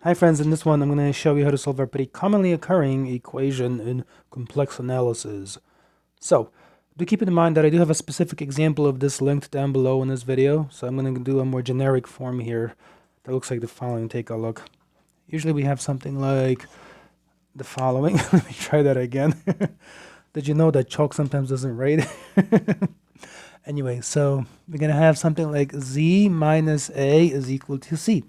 Hi friends, in this one I'm going to show you how to solve a pretty commonly occurring equation in complex analysis. So, do keep in mind that I do have a specific example of this linked down below in this video, so I'm going to do a more generic form here that looks like the following. Take a look. Usually we have something like the following. Let me try that again. Did you know that chalk sometimes doesn't write? Anyway, so we're going to have something like z minus a is equal to c.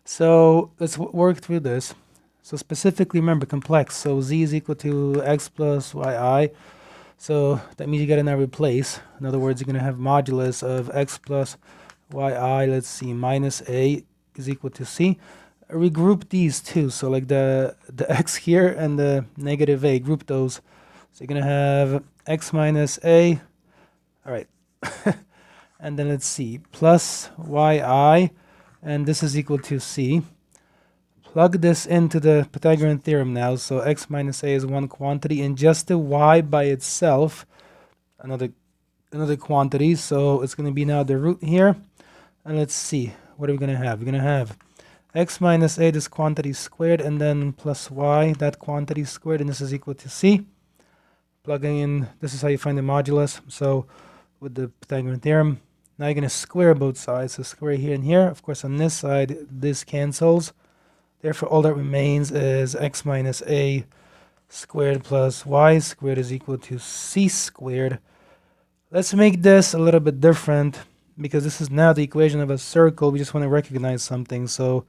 So let's work through this. So specifically, remember, complex. So z is equal to x plus yi. So that means you got to now replace. In other words, you're going to have modulus of x plus yi, let's see, minus a is equal to c. Regroup these two. So like the x here and the negative a, group those. So you're going to have x minus a. All right. And then let's see, plus yi. And this is equal to c. Plug this into the Pythagorean theorem now. So x minus a is one quantity, and just the y by itself, another quantity. So it's going to be now the root here. And let's see, what are we going to have? We're going to have x minus a, this quantity squared, and then plus y, that quantity squared, and this is equal to c. Plugging in, this is how you find the modulus. So with the Pythagorean theorem, now you're going to square both sides. So square here and here. Of course, on this side, this cancels. Therefore, all that remains is x minus a squared plus y squared is equal to c squared. Let's make this a little bit different because this is now the equation of a circle. We just want to recognize something. So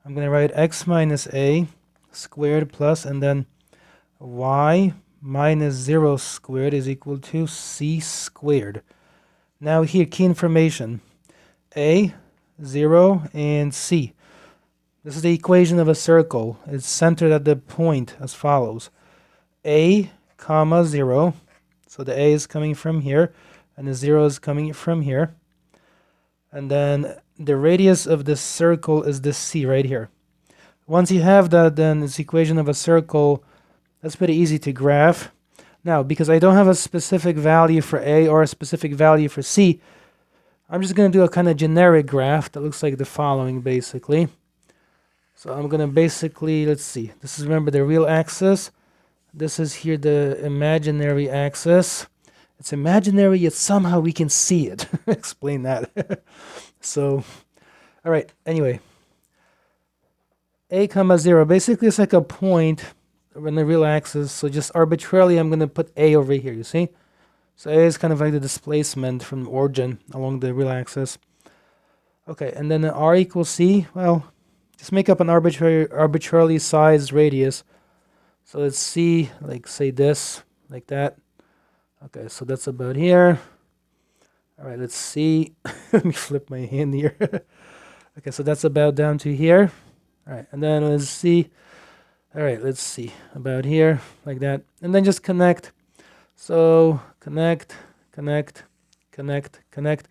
I'm going to write x minus a squared plus, and then y minus 0 squared is equal to c squared. Now here, key information, a, 0, and c. This is the equation of a circle. It's centered at the point as follows. A, comma, 0. So the a is coming from here, and the 0 is coming from here. And then the radius of this circle is this c right here. Once you have that, then this equation of a circle, that's pretty easy to graph. Now, because I don't have a specific value for a or a specific value for c, I'm just going to do a kind of generic graph that looks like the following, basically. So I'm going to basically, let's see, this is, remember, the real axis. This is here the imaginary axis. It's imaginary, yet somehow we can see it. Explain that. So, all right, anyway. A comma 0, basically it's like a point on the real axis, so just arbitrarily I'm going to put a over here, you see? So a is kind of like the displacement from the origin along the real axis. Okay, and then r equals c, well, just make up an arbitrarily sized radius. So let's see, like say this, like that. Okay, so that's about here. All right, let's see. Let me flip my hand here. Okay, so that's about down to here. All right, and then let's see. All right, let's see, about here, like that. And then just connect. So connect, connect, connect, connect.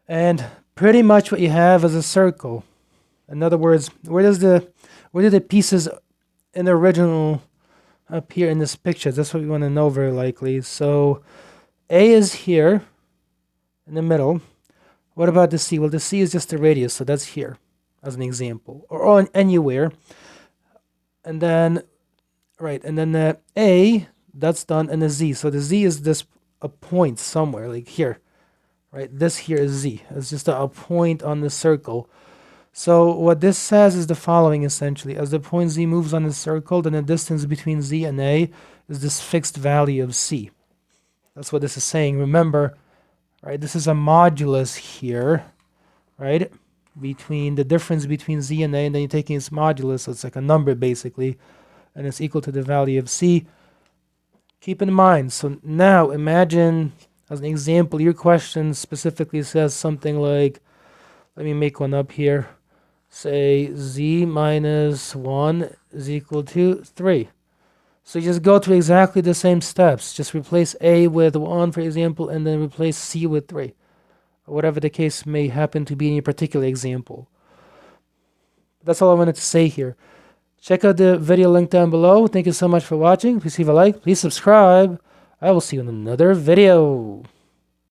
And pretty much what you have is a circle. In other words, where do the pieces in the original appear in this picture? That's what we want to know very likely. So A is here in the middle. What about the C? Well, the C is just the radius, so that's here as an example, or anywhere. And then, right, and then the A, that's done, and the Z. So the Z is this a point somewhere, like here, right? This here is Z. It's just a point on the circle. So what this says is the following, essentially. As the point Z moves on the circle, then the distance between Z and A is this fixed value of C. That's what this is saying. Remember, right, this is a modulus here, right? Between the difference between z and a, and then you're taking its modulus, so it's like a number basically, and it's equal to the value of c. Keep in mind, so now imagine, as an example, your question specifically says something like, let me make one up here, say z minus 1 is equal to 3. So you just go through exactly the same steps, just replace a with 1, for example, and then replace c with 3. Or whatever the case may happen to be in your particular example. That's all I wanted to say here. Check out the video link down below. Thank you so much for watching. Please leave a like. Please subscribe. I will see you in another video.